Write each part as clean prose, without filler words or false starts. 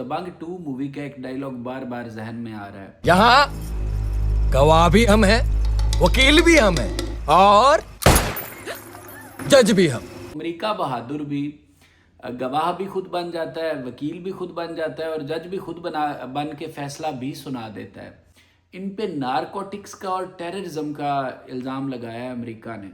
दबंग 2 movie का एक dialogue बार बार जहन में आ रहा है। यहाँ गवाह भी हम हैं, वकील भी हम हैं और जज भी हम। अमेरिका बहादुर भी गवाह भी खुद बन जाता है, वकील भी खुद बन जाता है और जज भी खुद बन के फैसला भी सुना देता है। इन पे नारकोटिक्स का और टेररिज्म का इल्ज़ाम लगाया है अमेरिका ने।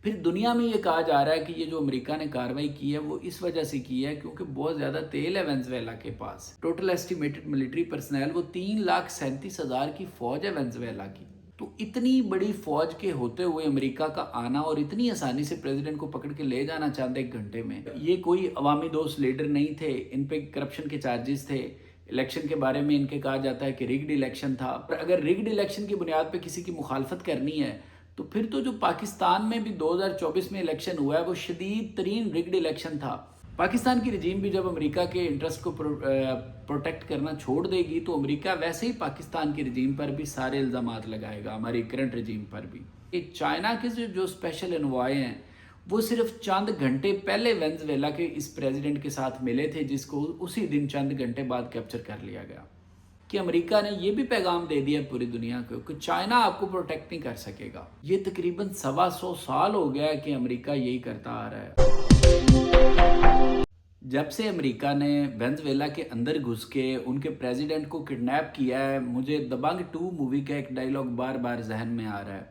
फिर दुनिया में ये कहा जा रहा है कि ये जो अमेरिका ने कार्रवाई की है वो इस वजह से की है क्योंकि बहुत ज़्यादा तेल है वेनेजुएला के पास। टोटल एस्टिमेटेड मिलिट्री पर्सनल वो 3,37,000 की फ़ौज है वेनेजुएला की। तो इतनी बड़ी फ़ौज के होते हुए अमेरिका का आना और इतनी आसानी से प्रेसिडेंट को पकड़ के ले जाना चाहते एक घंटे में, ये कोई अवामी दोस्त लीडर नहीं थे। इन पे करप्शन के चार्जेस थे। इलेक्शन के बारे में इनके कहा जाता है कि रिग्ड इलेक्शन था। पर अगर रिग्ड इलेक्शन की बुनियाद पे किसी की मुखालफत करनी है तो फिर तो जो पाकिस्तान में भी 2024 में इलेक्शन हुआ है वो शदीद तरीन रिग्ड इलेक्शन था। पाकिस्तान की रजीम भी जब अमेरिका के इंटरेस्ट को प्रोटेक्ट करना छोड़ देगी तो अमेरिका वैसे ही पाकिस्तान की रजीम पर भी सारे इल्ज़ामात लगाएगा, हमारी करंट रजीम पर भी। चाइना के जो स्पेशल एनवॉय हैं वो सिर्फ चंद घंटे पहले वेनेजुएला के इस प्रेसिडेंट के साथ मिले थे, जिसको उसी दिन चंद घंटे बाद कैप्चर कर लिया गया। कि अमेरिका ने ये भी पैगाम दे दिया पूरी दुनिया को कि चाइना आपको प्रोटेक्ट नहीं कर सकेगा। ये तकरीबन 125 साल हो गया है कि अमेरिका यही करता आ रहा है। जब से अमेरिका ने वेनेजुएला के अंदर घुस के उनके प्रेसिडेंट को किडनैप किया है, मुझे दबंग 2 मूवी का एक डायलॉग बार बार जहन में आ रहा है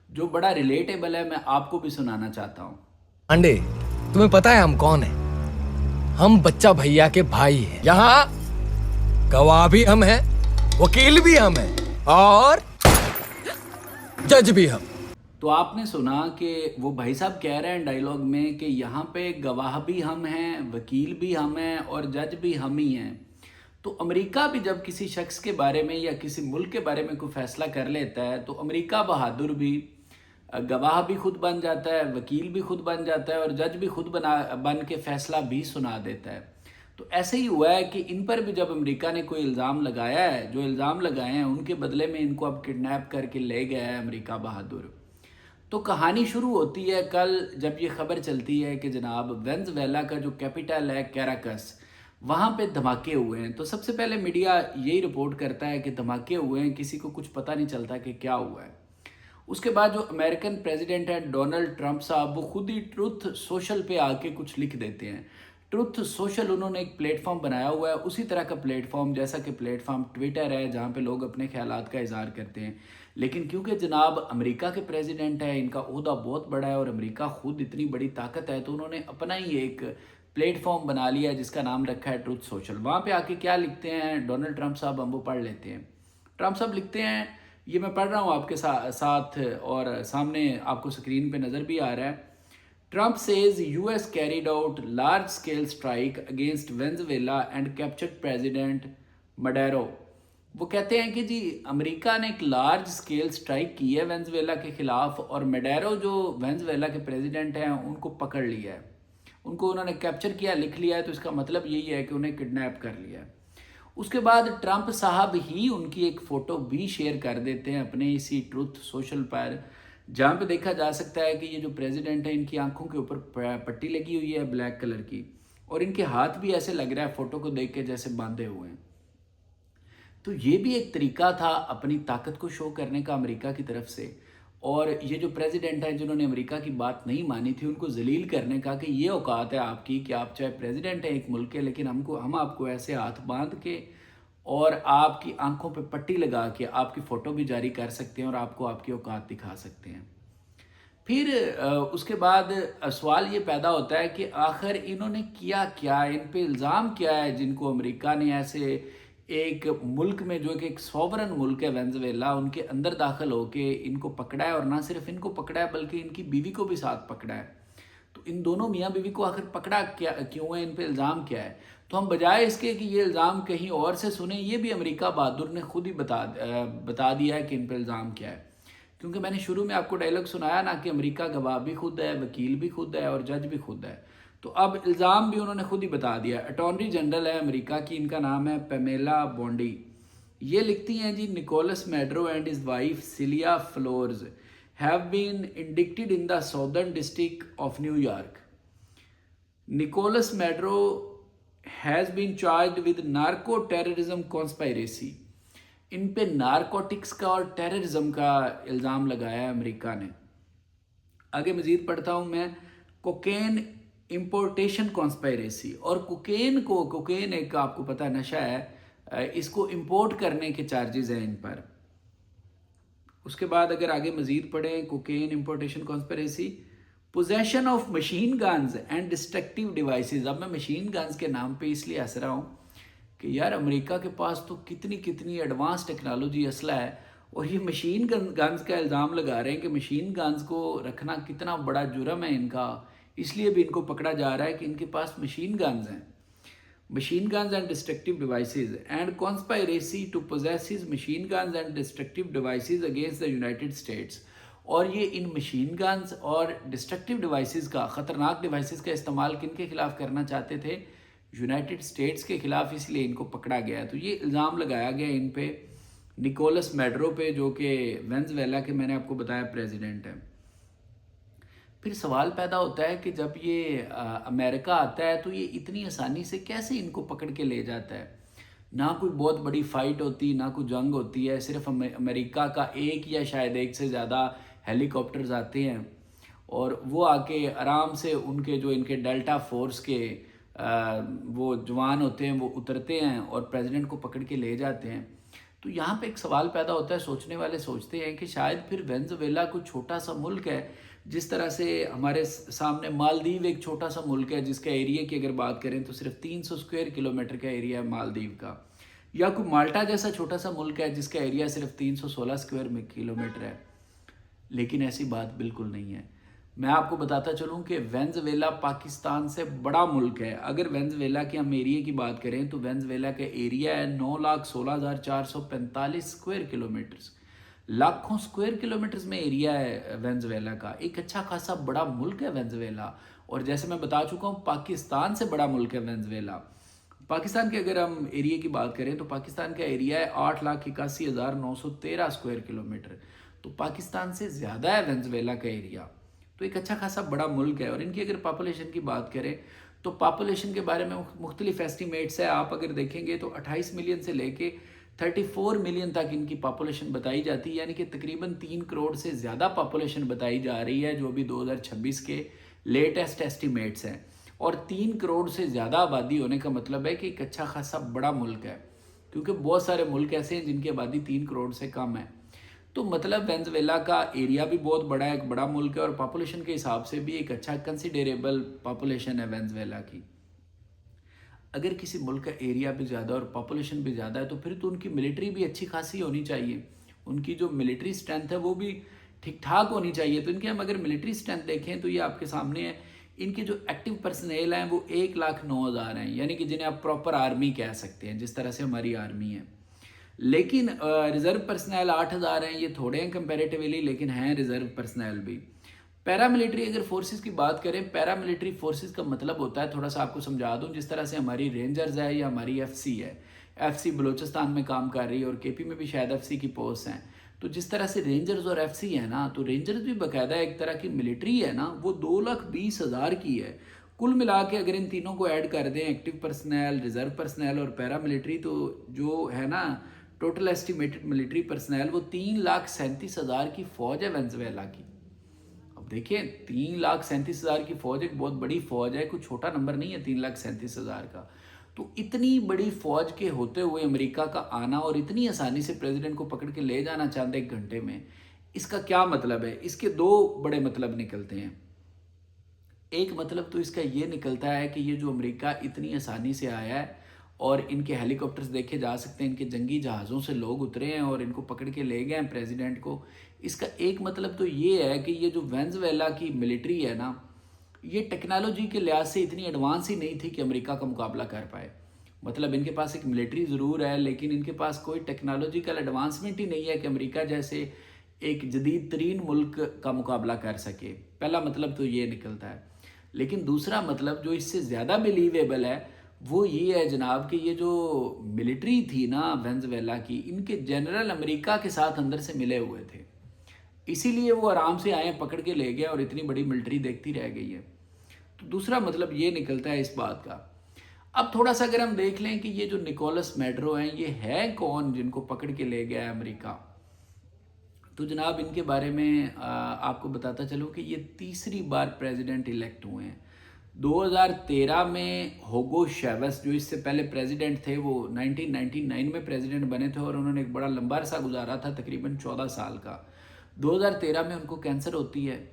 जो बड़ा रिलेटेबल है। मैं आपको भी सुनाना चाहता हूँ। अंडे, तुम्हें पता है हम कौन है? हम बच्चा भैया के भाई हैं। यहाँ गवाह भी हम हैं, वकील भी हम हैं और जज भी हम। तो आपने सुना कि वो भाई साहब कह रहे हैं डायलॉग में कि यहाँ पे गवाह भी हम हैं, वकील भी हम हैं और जज भी हम ही हैं। तो अमेरिका भी जब किसी शख्स के बारे में या किसी मुल्क के बारे में कोई फैसला कर लेता है तो अमेरिका बहादुर भी गवाह भी खुद बन जाता है, वकील भी खुद बन जाता है और जज भी खुद बन के फैसला भी सुना देता है। तो ऐसे ही हुआ है कि इन पर भी जब अमेरिका ने कोई इल्ज़ाम लगाया है, जो इल्ज़ाम लगाए हैं उनके बदले में इनको अब किडनैप करके ले गया है अमेरिका बहादुर। तो कहानी शुरू होती है कल जब ये खबर चलती है कि जनाब वेनेजुएला का जो कैपिटल है कैराकस, वहाँ पे धमाके हुए हैं। तो सबसे पहले मीडिया यही रिपोर्ट करता है कि धमाके हुए हैं, किसी को कुछ पता नहीं चलता कि क्या हुआ है। उसके बाद जो अमेरिकन प्रेसिडेंट है डोनाल्ड ट्रंप साहब, वो खुद ही ट्रुथ सोशल पे आके कुछ लिख देते हैं। ट्रुथ सोशल उन्होंने एक प्लेटफॉर्म बनाया हुआ है, उसी तरह का प्लेटफॉर्म जैसा कि प्लेटफॉर्म ट्विटर है जहाँ पे लोग अपने ख्यालात का इजहार करते हैं। लेकिन क्योंकि जनाब अमेरिका के प्रेसिडेंट है, इनका ओहदा बहुत बड़ा है और अमेरिका खुद इतनी बड़ी ताकत है, तो उन्होंने अपना ही एक प्लेटफॉर्म बना लिया है जिसका नाम रखा है ट्रुथ सोशल। वहाँ पे आके क्या लिखते हैं डोनाल्ड ट्रंप साहब, हम वो पढ़ लेते हैं। ट्रंप साहब लिखते हैं, ये मैं पढ़ रहा हूँ आपके साथ और सामने आपको स्क्रीन पे नज़र भी आ रहा है। Trump says US carried out large-scale strike against Venezuela and captured President Maduro। वो कहते हैं कि जी अमेरिका ने एक लार्ज स्केल स्ट्राइक की है वेनेजुएला के खिलाफ और मेडेरो जो वेनेजुएला के प्रेसिडेंट हैं उनको पकड़ लिया है, उनको उन्होंने कैप्चर किया, लिख लिया है। तो इसका मतलब यही है कि उन्हें किडनैप कर लिया है। उसके बाद ट्रंप साहब ही उनकी एक फ़ोटो भी शेयर कर देते हैं अपने इसी ट्रुथ सोशल पर, जहाँ पे देखा जा सकता है कि ये जो प्रेसिडेंट है इनकी आंखों के ऊपर पट्टी लगी हुई है ब्लैक कलर की और इनके हाथ भी ऐसे लग रहा है फ़ोटो को देख के जैसे बांधे हुए हैं। तो ये भी एक तरीका था अपनी ताकत को शो करने का अमेरिका की तरफ से। और ये जो प्रेसिडेंट है जिन्होंने अमेरिका की बात नहीं मानी थी उनको जलील करने का कि ये औकात है आपकी कि आप चाहे प्रेसिडेंट हैं एक मुल्क के, लेकिन हम आपको ऐसे हाथ बांध के और आपकी आंखों पे पट्टी लगा के आपकी फ़ोटो भी जारी कर सकते हैं और आपको आपकी औकात दिखा सकते हैं। फिर उसके बाद सवाल ये पैदा होता है कि आखिर इन्होंने किया क्या, इन पे इल्ज़ाम क्या है जिनको अमेरिका ने ऐसे एक मुल्क में जो कि एक सॉवरन मुल्क है वेनेजुएला, उनके अंदर दाखिल होके इनको पकड़ा है और ना सिर्फ इनको पकड़ा है बल्कि इनकी बीवी को भी साथ पकड़ा है। तो इन दोनों मियाँ बीवी को आखिर पकड़ा क्या क्यों है, इन पे इल्ज़ाम क्या है? तो हम बजाय इसके कि ये इल्ज़ाम कहीं और से सुने, ये भी अमेरिका बहादुर ने खुद ही बता दिया है कि इन पे इल्ज़ाम क्या है। क्योंकि मैंने शुरू में आपको डायलॉग सुनाया ना कि अमेरिका गवाह भी खुद है, वकील भी खुद है और जज भी खुद है। तो अब इल्ज़ाम भी उन्होंने खुद ही बता दिया। अटॉर्नी जनरल है अमेरिका की, इनका नाम है पेमेला बोंडी। ये लिखती हैं जी, Nicolas Maduro and his wife Cilia Flores have been indicted in the southern district of New York. Nicolas Maduro has been charged with narco terrorism conspiracy. इन पे नारकोटिक्स का और टेररिज्म का इल्ज़ाम लगाया है अमेरिका ने। आगे मज़ीद पढ़ता हूँ मैं। कोकेन इंपोर्टेशन कॉन्स्पायरेसी, और कोकेन एक आपको पता नशा है, इसको इंपोर्ट करने के चार्जेस हैं इन पर। उसके बाद अगर आगे मज़ीद पढ़ें, cocaine importation conspiracy, possession of machine guns and destructive devices. अब मैं मशीन गन्स के नाम पे इसलिए हंस रहा हूँ कि यार अमेरिका के पास तो कितनी कितनी एडवांस टेक्नोलॉजी असला है, और ये मशीन गन्स का इल्ज़ाम लगा रहे हैं कि मशीन गन्स को रखना कितना बड़ा जुर्म है इनका, इसलिए भी इनको पकड़ा जा रहा है कि इनके पास मशीन गन्स हैं। machine guns and destructive devices and conspiracy to possess his machine guns and destructive devices against the United States। और ये इन मशीन गन्स और डिस्ट्रक्टिव डिवाइसेस का, ख़तरनाक डिवाइसेस का इस्तेमाल किन के ख़िलाफ़ करना चाहते थे? यूनाइटेड स्टेट्स के ख़िलाफ़, इसलिए इनको पकड़ा गया। तो ये इल्ज़ाम लगाया गया इन पे निकोलस मैडुरो पे, जो कि वेनेजुएला के मैंने आपको बताया प्रेसिडेंट है। फिर सवाल पैदा होता है कि जब ये अमेरिका आता है तो ये इतनी आसानी से कैसे इनको पकड़ के ले जाता है? ना कोई बहुत बड़ी फ़ाइट होती, ना कोई जंग होती है, सिर्फ अमेरिका का एक या शायद एक से ज़्यादा हेलीकॉप्टर्स आते हैं और वो आके आराम से उनके जो इनके डेल्टा फोर्स के वो जवान होते हैं वो उतरते हैं और प्रेसिडेंट को पकड़ के ले जाते हैं। तो यहाँ पे एक सवाल पैदा होता है, सोचने वाले सोचते हैं कि शायद फिर वेनेजुएला कोई छोटा सा मुल्क है, जिस तरह से हमारे सामने मालदीव एक छोटा सा मुल्क है जिसका एरिया की अगर बात करें तो सिर्फ 300 स्क्वायर किलोमीटर का एरिया है मालदीव का, या कोई माल्टा जैसा छोटा सा मुल्क है जिसका एरिया सिर्फ 316 स्क्वायर किलोमीटर है। लेकिन ऐसी बात बिल्कुल नहीं है। मैं आपको बताता चलूँ कि वेनेजुएला पाकिस्तान से बड़ा मुल्क है। अगर वेनेजुएला के हम एरिया की बात करें तो वेनेजुएला का एरिया है 9,16,445 स्क्वायर किलोमीटर्स, लाखों स्क्वायर किलोमीटर्स में एरिया है वेनेजुएला का। एक अच्छा खासा बड़ा मुल्क है वेनेजुएला, और जैसे मैं बता चुका हूँ पाकिस्तान से बड़ा मुल्क है वेनेजुएला। पाकिस्तान के अगर हम एरिया की बात करें तो पाकिस्तान का एरिया है 8,81,913 स्क्वायर किलोमीटर, तो पाकिस्तान से ज़्यादा है वेनेजुएला का एरिया। तो एक अच्छा खासा बड़ा मुल्क है। और इनकी अगर पॉपुलेशन की बात करें तो पॉपुलेशन के बारे में मुख्तलिफ एस्टिमेट्स है। आप अगर देखेंगे तो 28 मिलियन से लेके 34 मिलियन तक इनकी पॉपुलेशन बताई जाती है, यानी कि तकरीबन 3 करोड़ से ज़्यादा पॉपुलेशन बताई जा रही है, जो भी 2026 के लेटेस्ट एस्टिमेट्स हैं। और 3 करोड़ से ज़्यादा आबादी होने का मतलब है कि एक अच्छा खासा बड़ा मुल्क है, क्योंकि बहुत सारे मुल्क ऐसे हैं जिनकी आबादी 3 करोड़ से कम है। तो मतलब वेनेजुएला का एरिया भी बहुत बड़ा है, एक बड़ा मुल्क है, और पॉपुलेशन के हिसाब से भी एक अच्छा कंसिडरेबल पॉपुलेशन है वेनेजुएला की। अगर किसी मुल्क का एरिया भी ज़्यादा और पॉपुलेशन भी ज़्यादा है तो फिर तो उनकी मिलिट्री भी अच्छी खासी होनी चाहिए, उनकी जो मिलिट्री स्ट्रेंथ है वो भी ठीक ठाक होनी चाहिए। तो इनके हम अगर मिलिट्री स्ट्रेंथ देखें तो ये आपके सामने है। इनके जो एक्टिव पर्सनल हैं वो 1,09,000 हैं, यानी कि जिन्हें आप प्रॉपर आर्मी कह सकते हैं, जिस तरह से हमारी आर्मी है। लेकिन रिज़र्व पर्सनल 8,000 हैं, ये थोड़े हैं कंपेरेटिवली, लेकिन हैं रिज़र्व पर्सनल भी। पैरामिलिट्री अगर फोर्सेस की बात करें, पैरामिलिट्री फोर्सेस का मतलब होता है, थोड़ा सा आपको समझा दूं, जिस तरह से हमारी रेंजर्स है या हमारी एफसी है, एफसी बलूचिस्तान में काम कर रही है और केपी में भी शायद एफसी की पोस्ट हैं। तो जिस तरह से रेंजर्स और एफसी है ना, तो रेंजर्स भी बाकायदा एक तरह की मिलिट्री है ना, वो 2,20,000 की है। कुल मिला के अगर इन तीनों को ऐड कर दें, एक्टिव पर्सनल, रिजर्व पर्सनल और पैरामिलिट्री, तो जो है ना टोटल एस्टिमेटेड मिलिट्री पर्सनल वो 3,37,000 की फ़ौज है वेनेजुएला की। अब देखिए 3,37,000 की फ़ौज एक बहुत बड़ी फ़ौज है, कोई छोटा नंबर नहीं है 3,37,000 का। तो इतनी बड़ी फ़ौज के होते हुए अमेरिका का आना और इतनी आसानी से प्रेसिडेंट को पकड़ के ले जाना चाहते 1 घंटे में, इसका क्या मतलब है? इसके 2 बड़े मतलब निकलते हैं। एक मतलब तो इसका ये निकलता है कि ये जो अमेरिका इतनी आसानी से आया है और इनके हेलीकॉप्टर्स देखे जा सकते हैं, इनके जंगी जहाज़ों से लोग उतरे हैं और इनको पकड़ के ले गए हैं प्रेसिडेंट को। इसका एक मतलब तो ये है कि ये जो वेनेजुएला की मिलिट्री है ना, ये टेक्नोलॉजी के लिहाज से इतनी एडवांस ही नहीं थी कि अमेरिका का मुकाबला कर पाए। मतलब इनके पास एक मिलिट्री ज़रूर है, लेकिन इनके पास कोई टेक्नोलॉजिकल एडवांसमेंट ही नहीं है कि अमेरिका जैसे एक जदीद तरीन मुल्क का मुकाबला कर सके। पहला मतलब तो ये निकलता है। लेकिन दूसरा मतलब जो इससे ज़्यादा बिलीवेबल है वो ये है जनाब कि ये जो मिलिट्री थी ना वेनेजुएला की, इनके जनरल अमेरिका के साथ अंदर से मिले हुए थे, इसीलिए वो आराम से आए, पकड़ के ले गए और इतनी बड़ी मिलिट्री देखती रह गई है। तो दूसरा मतलब ये निकलता है इस बात का। اب تھوڑا سا اگر ہم دیکھ لیں کہ یہ جو نکولس میڈرو ہیں یہ ہے کون جن کو پکڑ کے لے گیا ہے امریکہ، تو جناب ان کے بارے میں آپ کو بتاتا چلوں کہ یہ تیسری بار پریزیڈنٹ الیکٹ ہوئے ہیں۔ 2013 میں ہوگو شیوس جو اس سے پہلے پریزیڈنٹ تھے، وہ 1999 میں پریزیڈنٹ بنے تھے اور انہوں نے ایک بڑا لمبا عرصہ گزارا تھا، تقریباً 14 سال کا۔ 2013 میں ان کو کینسر ہوتی ہے،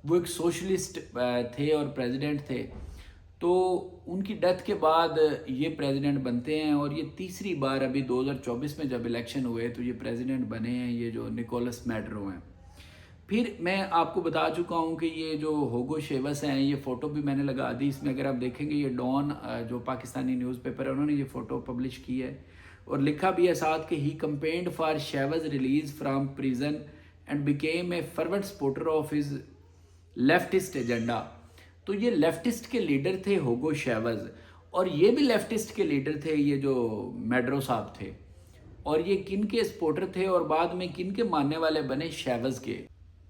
وہ ایک سوشلسٹ تھے اور پریزیڈنٹ تھے، تو ان کی ڈیتھ کے بعد یہ پریزیڈنٹ بنتے ہیں اور یہ تیسری بار ابھی 2024 میں جب الیکشن ہوئے تو یہ پریزیڈنٹ بنے ہیں، یہ جو نکولس میڈرو ہیں۔ پھر میں آپ کو بتا چکا ہوں کہ یہ جو ہوگو شیوس ہیں، یہ فوٹو بھی میں نے لگا دی، اس میں اگر آپ دیکھیں گے یہ ڈان جو پاکستانی نیوز پیپر ہے انہوں نے یہ فوٹو پبلش کی ہے اور لکھا بھی ہے ساتھ کہ ہی campaigned for Chavez's release from prison and became a fervent supporter of his leftist agenda. تو یہ لیفٹسٹ کے لیڈر تھے ہوگو شیوز، اور یہ بھی لیفٹسٹ کے لیڈر تھے یہ جو میڈرو صاحب تھے، اور یہ کن کے سپورٹر تھے اور بعد میں کن کے ماننے والے بنے؟ شیوز کے۔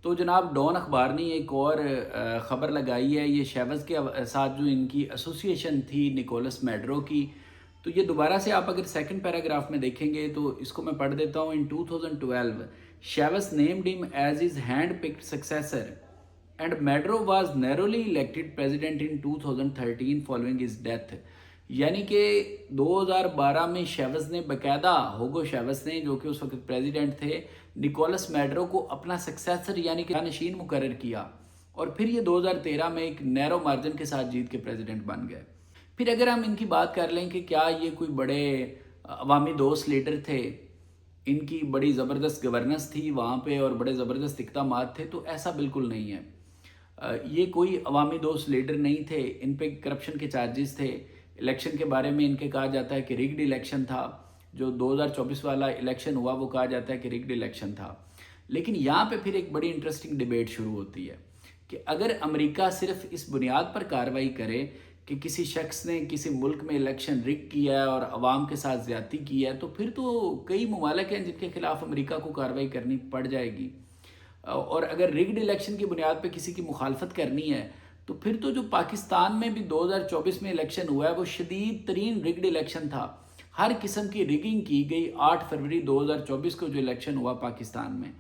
تو جناب ڈان اخبار نے ایک اور خبر لگائی ہے، یہ شیوز کے ساتھ جو ان کی ایسوسیشن تھی نکولس میڈرو کی، تو یہ دوبارہ سے آپ اگر سیکنڈ پیراگراف میں دیکھیں گے تو اس کو میں پڑھ دیتا ہوں۔ ان 2012 شیوز نیمڈ ہم as his hand picked successor and Maduro was narrowly elected president in 2013 following his death۔ یعنی کہ 2012 میں شیوز نے باقاعدہ، ہوگو شیوز نے جو کہ اس وقت پریزیڈنٹ تھے، نکولس میڈرو کو اپنا سکسیسر یعنی کہ نشین مقرر کیا، اور پھر یہ 2013 میں ایک نیرو مارجن کے ساتھ جیت کے پریزیڈنٹ بن گئے۔ پھر اگر ہم ان کی بات کر لیں کہ کیا یہ کوئی بڑے عوامی دوست لیڈر تھے، ان کی بڑی زبردست گورننس تھی وہاں پہ اور بڑے زبردست اقدامات تھے، تو ایسا بالکل نہیں ہے۔ یہ کوئی عوامی دوست لیڈر نہیں تھے، ان پہ کرپشن کے چارجز تھے۔ الیکشن کے بارے میں ان کے کہا جاتا ہے کہ ریگڈ الیکشن تھا، جو 2024 والا الیکشن ہوا وہ کہا جاتا ہے کہ ریگڈ الیکشن تھا۔ لیکن یہاں پہ پھر ایک بڑی انٹرسٹنگ ڈیبیٹ شروع ہوتی ہے کہ اگر امریکہ صرف اس بنیاد پر کارروائی کرے کہ کسی شخص نے کسی ملک میں الیکشن ریگ کیا ہے اور عوام کے ساتھ زیادتی کی ہے، تو پھر تو کئی ممالک ہیں جن کے خلاف امریکہ کو کارروائی کرنی پڑ جائے گی، اور اگر ریگڈ الیکشن کی بنیاد پہ کسی کی مخالفت کرنی ہے تو پھر تو جو پاکستان میں بھی 2024 میں الیکشن ہوا ہے وہ شدید ترین ریگڈ الیکشن تھا۔ ہر قسم کی ریگنگ کی گئی 8 فروری 2024 کو جو الیکشن ہوا پاکستان میں۔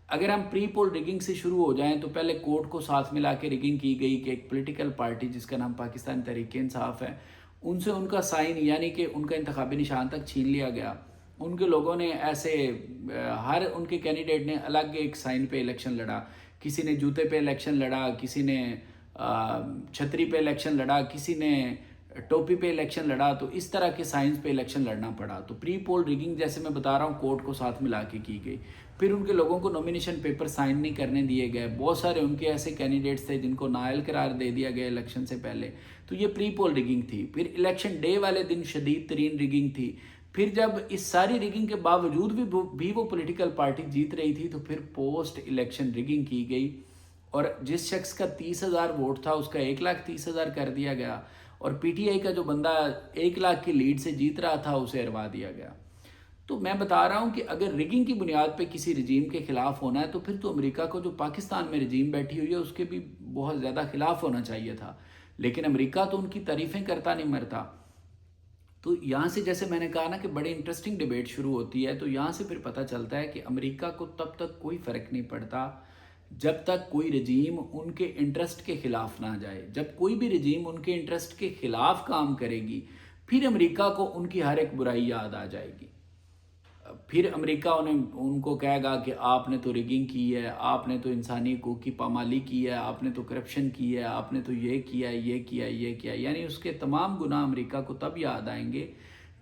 اگر ہم پری پول ریگنگ سے شروع ہو جائیں تو پہلے کورٹ کو ساتھ ملا کے ریگنگ کی گئی کہ ایک پولیٹیکل پارٹی جس کا نام پاکستان تحریک انصاف ہے، ان سے ان کا سائن یعنی کہ ان کا انتخابی نشان تک چھین لیا گیا۔ ان کے لوگوں نے ایسے ہر ان کے کینڈیڈیٹ نے الگ ایک سائن پہ الیکشن لڑا، کسی نے جوتے پہ الیکشن لڑا، کسی نے چھتری پہ الیکشن لڑا، کسی نے ٹوپی پہ الیکشن لڑا، تو اس طرح کے سائنس پہ الیکشن لڑنا پڑا۔ تو پری پول ریگنگ جیسے میں بتا رہا ہوں کورٹ کو ساتھ ملا کے کی گئی۔ پھر ان کے لوگوں کو نومینیشن پیپر سائن نہیں کرنے دیے گئے، بہت سارے ان کے ایسے کینڈیڈیٹس تھے جن کو نااہل قرار دے دیا گیا الیکشن سے پہلے، تو یہ پری پول ریگنگ تھی۔ پھر الیکشن ڈے والے دن شدید ترین ریگنگ تھی۔ پھر جب اس ساری ریگنگ کے باوجود بھی وہ پولیٹیکل پارٹی جیت رہی تھی تو پھر پوسٹ الیکشن ریگنگ کی گئی، اور جس شخص کا 30,000 ووٹ تھا اس کا 1,30,000 کر دیا گیا، اور پی ٹی آئی کا جو بندہ 1 لاکھ کی لیڈ سے جیت رہا تھا اسے ہروا دیا گیا۔ تو میں بتا رہا ہوں کہ اگر ریگنگ کی بنیاد پہ کسی رجیم کے خلاف ہونا ہے تو پھر تو امریکہ کو جو پاکستان میں رجیم بیٹھی ہوئی ہے اس کے بھی بہت زیادہ خلاف ہونا چاہیے تھا، لیکن امریکہ تو ان کی تعریفیں کرتا نہیں مرتا۔ تو یہاں سے جیسے میں نے کہا نا کہ بڑی انٹرسٹنگ ڈیبیٹ شروع ہوتی ہے، تو یہاں سے پھر پتہ چلتا ہے کہ امریکہ کو تب تک کوئی فرق نہیں پڑتا جب تک کوئی رجیم ان کے انٹرسٹ کے خلاف نہ جائے۔ جب کوئی بھی رجیم ان کے انٹرسٹ کے خلاف کام کرے گی پھر امریکہ کو ان کی ہر ایک برائی یاد آ جائے گی، پھر امریکہ ان کو کہے گا کہ آپ نے تو ریگنگ کی ہے، آپ نے تو انسانی حقوق کی پامالی کی ہے، آپ نے تو کرپشن کی ہے، آپ نے تو یہ کیا یہ کیا یہ کیا، یعنی اس کے تمام گناہ امریکہ کو تب یاد آئیں گے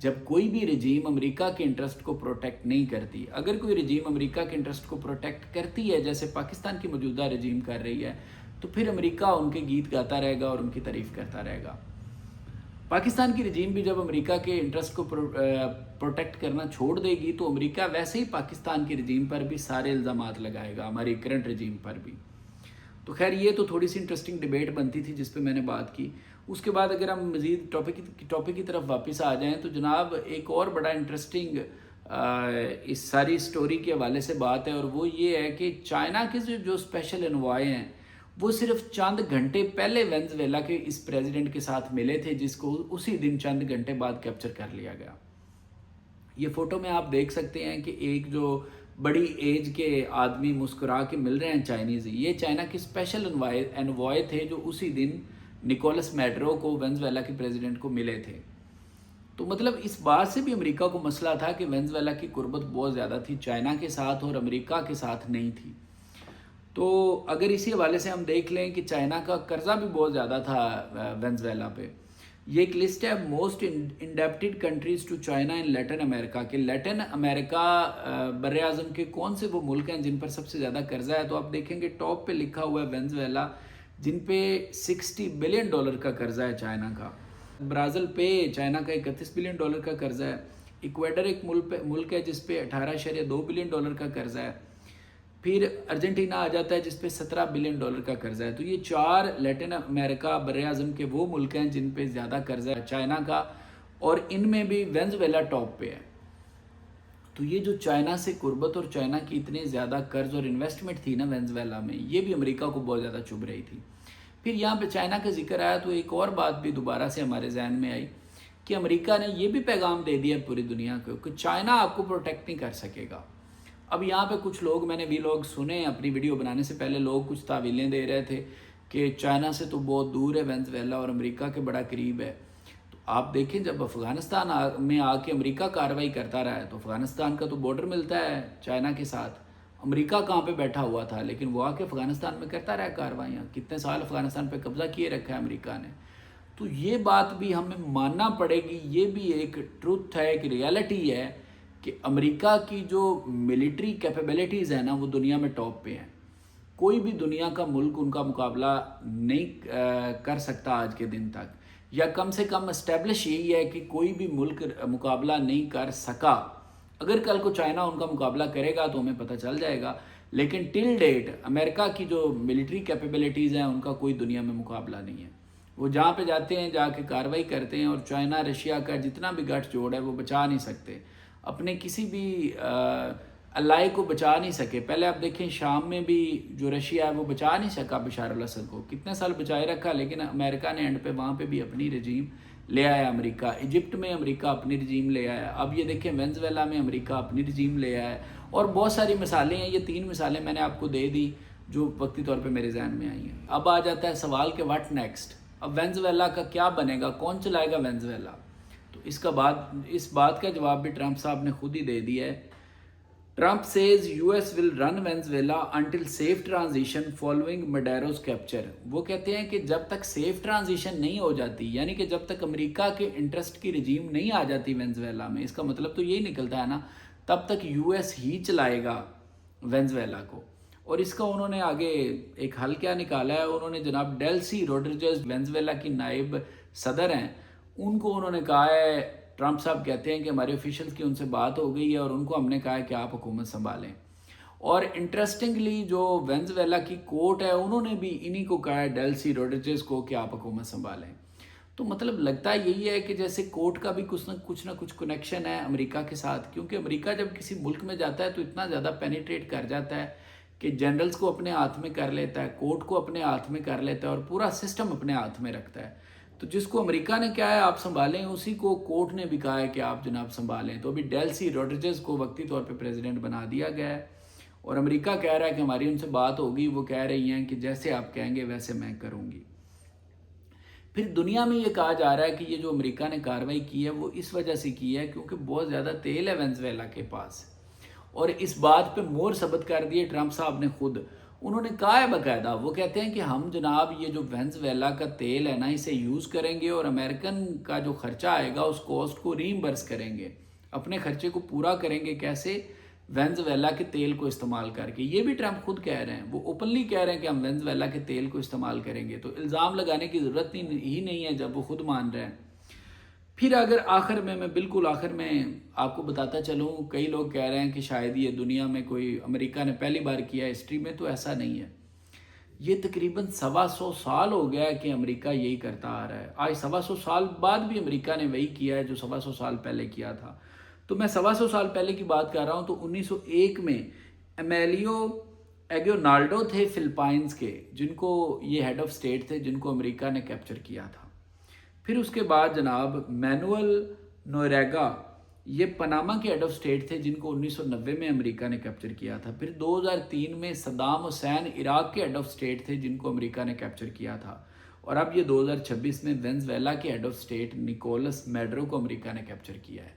جب کوئی بھی رجیم امریکہ کے انٹرسٹ کو پروٹیکٹ نہیں کرتی۔ اگر کوئی رجیم امریکہ کے انٹرسٹ کو پروٹیکٹ کرتی ہے جیسے پاکستان کی موجودہ رجیم کر رہی ہے، تو پھر امریکہ ان کے گیت گاتا رہے گا اور ان کی تعریف کرتا رہے گا۔ پاکستان کی رجیم بھی جب امریکہ کے انٹرسٹ کو پروٹیکٹ کرنا چھوڑ دے گی تو امریکہ ویسے ہی پاکستان کی رجیم پر بھی سارے الزامات لگائے گا، ہماری کرنٹ رجیم پر بھی۔ تو خیر یہ تو تھوڑی سی انٹرسٹنگ ڈیبیٹ بنتی تھی جس پہ میں نے بات کی۔ اس کے بعد اگر ہم مزید ٹاپک کی طرف واپس آ جائیں تو جناب ایک اور بڑا انٹرسٹنگ اس ساری سٹوری کے حوالے سے بات ہے، اور وہ یہ ہے کہ چائنا کے جو اسپیشل انوائے ہیں وہ صرف چند گھنٹے پہلے وینزویلا کے اس پریزیڈنٹ کے ساتھ ملے تھے، جس کو اسی دن چند گھنٹے بعد کیپچر کر لیا گیا۔ یہ فوٹو میں آپ دیکھ سکتے ہیں کہ ایک جو بڑی ایج کے آدمی مسکرا کے مل رہے ہیں چائنیز، یہ چائنا کے اسپیشل انوائے تھے جو اسی دن نکولس میڈرو کو، وینزویلا کے پریزیڈنٹ کو ملے تھے۔ تو مطلب اس بات سے بھی امریکہ کو مسئلہ تھا کہ وینزویلا کی قربت بہت زیادہ تھی چائنا کے ساتھ اور امریکہ کے ساتھ نہیں تھی۔ تو اگر اسی حوالے سے ہم دیکھ لیں کہ چائنا کا قرضہ بھی بہت زیادہ تھا وینزویلا پہ۔ یہ ایک لسٹ ہے most indebted countries to China in Latin America, کہ لیٹن امریکہ بر اعظم کے کون سے وہ ملک ہیں جن پر سب سے زیادہ قرضہ ہے۔ تو آپ دیکھیں گے ٹاپ پہ لکھا ہوا ہے وینزویلا، جن پہ $60 بلین کا قرضہ ہے چائنا کا۔ برازیل پہ چائنا کا $31 بلین کا قرضہ ہے۔ ایکویڈر ایک ملک ہے جس پہ $18.2 بلین کا قرضہ ہے۔ پھر ارجنٹینا آ جاتا ہے جس پہ $17 بلین کا قرضہ ہے۔ تو یہ 4 لیٹن امریکہ بر اعظم کے وہ ملک ہیں جن پہ زیادہ قرضہ ہے چائنا کا، اور ان میں بھی وینزویلا ٹاپ پہ ہے۔ تو یہ جو چائنا سے قربت اور چائنا کی اتنے زیادہ قرض اور انویسٹمنٹ تھی نا وینزویلا میں، یہ بھی امریکہ کو بہت زیادہ چبھ رہی تھی۔ پھر یہاں پہ چائنا کا ذکر آیا تو ایک اور بات بھی دوبارہ سے ہمارے ذہن میں آئی کہ امریکہ نے یہ بھی پیغام دے دیا پوری دنیا کو کہ چائنا آپ کو پروٹیکٹ نہیں کر سکے گا۔ اب یہاں پہ کچھ لوگ، میں نے بھی لوگ سنے اپنی ویڈیو بنانے سے پہلے، لوگ کچھ تعویلیں دے رہے تھے کہ چائنا سے تو بہت دور ہے وینزویلا اور امریکہ کے بڑا قریب ہے۔ تو آپ دیکھیں جب افغانستان میں آ کے امریکہ کارروائی کرتا رہا ہے تو افغانستان کا تو بارڈر ملتا ہے چائنا کے ساتھ، امریکہ کہاں پہ بیٹھا ہوا تھا، لیکن وہ آ کے افغانستان میں کرتا رہا کارروائیاں، کتنے سال افغانستان پہ قبضہ کیے رکھا ہے امریکہ نے۔ تو یہ بات بھی ہمیں ماننا پڑے گی، یہ بھی ایک ٹروتھ ہے، ایک ریالٹی ہے کہ امریکہ کی جو ملٹری کیپیبلٹیز ہیں نا وہ دنیا میں ٹاپ پہ ہیں۔ کوئی بھی دنیا کا ملک ان کا مقابلہ نہیں کر سکتا آج کے دن تک، یا کم سے کم اسٹیبلش یہی ہے کہ کوئی بھی ملک مقابلہ نہیں کر سکا۔ اگر کل کو چائنا ان کا مقابلہ کرے گا تو ہمیں پتہ چل جائے گا، لیکن ٹل ڈیٹ امریکہ کی جو ملٹری کیپیبلٹیز ہیں ان کا کوئی دنیا میں مقابلہ نہیں ہے۔ وہ جہاں پہ جاتے ہیں جا کے کارروائی کرتے ہیں، اور چائنا رشیا کا جتنا بھی گٹھ جوڑ ہے وہ بچا نہیں سکتے، اپنے کسی بھی الائے کو بچا نہیں سکے۔ پہلے آپ دیکھیں شام میں بھی جو رشیا ہے وہ بچا نہیں سکا بشار الاسد کو، کتنے سال بچائے رکھا، لیکن امریکہ نے اینڈ پہ وہاں پہ بھی اپنی رجیم لے آیا امریکہ۔ ایجپٹ میں امریکہ اپنی رجیم لے آیا، اب یہ دیکھیں وینزویلا میں امریکہ اپنی رجیم لے آیا، اور بہت ساری مثالیں ہیں۔ یہ 3 مثالیں میں نے آپ کو دے دی جو وقتی طور پہ میرے ذہن میں آئی ہیں۔ اب آ جاتا ہے سوال کہ واٹ نیکسٹ، اب وینزویلا کا کیا بنے گا، کون چلائے گا وینزویلا؟ تو اس بات کا جواب بھی ٹرمپ صاحب نے خود ہی دے دیا ہے۔ Trump says US will run Venezuela until safe transition following Maduro's capture۔ وہ کہتے ہیں کہ جب تک سیف ٹرانزیشن نہیں ہو جاتی، یعنی کہ جب تک امریکہ کے انٹرسٹ کی رجیم نہیں آ جاتی وینزویلا میں، اس کا مطلب تو یہی نکلتا ہے نا، تب تک US ہی چلائے گا وینزویلا کو۔ اور اس کا انہوں نے آگے ایک حل کیا نکالا ہے، انہوں نے جناب ڈیلسی روڈریگز وینزویلا کی نائب صدر ہیں، ان کو انہوں نے کہا ہے، ٹرمپ صاحب کہتے ہیں کہ ہمارے آفیشلز کی ان سے بات ہو گئی ہے اور ان کو ہم نے کہا ہے کہ آپ حکومت سنبھالیں۔ اور انٹرسٹنگلی جو وینزویلا کی کورٹ ہے انہوں نے بھی انہی کو کہا ہے ڈیلسی روڈریگز کو کہ آپ حکومت سنبھالیں۔ تو مطلب لگتا یہی ہے کہ جیسے کورٹ کا بھی کچھ نہ کچھ کنیکشن ہے امریکہ کے ساتھ، کیونکہ امریکہ جب کسی ملک میں جاتا ہے تو اتنا زیادہ پینیٹریٹ کر جاتا ہے کہ جنرلز کو اپنے ہاتھ میں کر لیتا ہے، کورٹ کو اپنے ہاتھ میں کر لیتا ہے، اور پورا سسٹم اپنے ہاتھ میں رکھتا ہے۔ تو جس کو امریکہ نے کہا ہے آپ سنبھالیں، اسی کو کورٹ نے بھی کہا ہے کہ آپ جناب سنبھالیں۔ تو ابھی ڈیلسی روڈریگز کو وقتی طور پہ پریزیڈنٹ بنا دیا گیا ہے، اور امریکہ کہہ رہا ہے کہ ہماری ان سے بات ہوگی، وہ کہہ رہی ہیں کہ جیسے آپ کہیں گے ویسے میں کروں گی۔ پھر دنیا میں یہ کہا جا رہا ہے کہ یہ جو امریکہ نے کارروائی کی ہے وہ اس وجہ سے کی ہے کیونکہ بہت زیادہ تیل ہے وینزویلا کے پاس، اور اس بات پہ مہر ثبت کر دیے ٹرمپ صاحب نے خود۔ انہوں نے کہا ہے باقاعدہ، وہ کہتے ہیں کہ ہم جناب یہ جو وینزویلا کا تیل ہے نا اسے یوز کریں گے، اور امریکن کا جو خرچہ آئے گا اس کاسٹ کو ریمبرس کریں گے، اپنے خرچے کو پورا کریں گے۔ کیسے؟ وینزویلا کے تیل کو استعمال کر کے۔ یہ بھی ٹرمپ خود کہہ رہے ہیں، وہ اوپنلی کہہ رہے ہیں کہ ہم وینزویلا کے تیل کو استعمال کریں گے، تو الزام لگانے کی ضرورت ہی نہیں ہے جب وہ خود مان رہے ہیں۔ پھر اگر آخر میں بالکل آخر میں آپ کو بتاتا چلوں، کئی لوگ کہہ رہے ہیں کہ شاید یہ دنیا میں کوئی امریکہ نے پہلی بار کیا ہے ہسٹری میں، تو ایسا نہیں ہے۔ یہ تقریباً 125 سال ہو گیا ہے کہ امریکہ یہی کرتا آ رہا ہے۔ آج 125 سال بعد بھی امریکہ نے وہی کیا ہے جو 125 سال پہلے کیا تھا۔ تو میں 125 سال پہلے کی بات کر رہا ہوں، تو 1901 میں ایمیلیو एगियोनाल्डो थे फिलिपाइंस के, जिनको ये हेड ऑफ स्टेट थे, जिनको अमेरिका ने कैप्चर किया था। फिर उसके बाद जनाब मैनुअल नोरेगा, ये पनामा के हेड ऑफ स्टेट थे, जिनको 1990 में अमेरिका ने कैप्चर किया था। फिर 2003 में सद्दाम हुसैन इराक के हेड ऑफ स्टेट थे, जिनको अमेरिका ने कैप्चर किया था। और अब ये 2026 में वेनेजुएला के हेड ऑफ स्टेट निकोलस मैडुरो को अमेरिका ने कैप्चर किया है।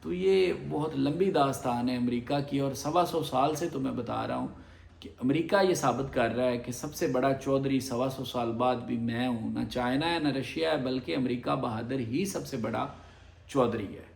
तो ये बहुत लंबी दास्तान है अमेरिका की, और 125 साल से तो मैं बता रहा हूँ कि अमेरिका ये साबित कर रहा है कि सबसे बड़ा चौधरी 125 साल बाद भी मैं हूँ। ना चाइना है, ना रशिया है, बल्कि अमेरिका बहादुर ही सबसे बड़ा चौधरी है।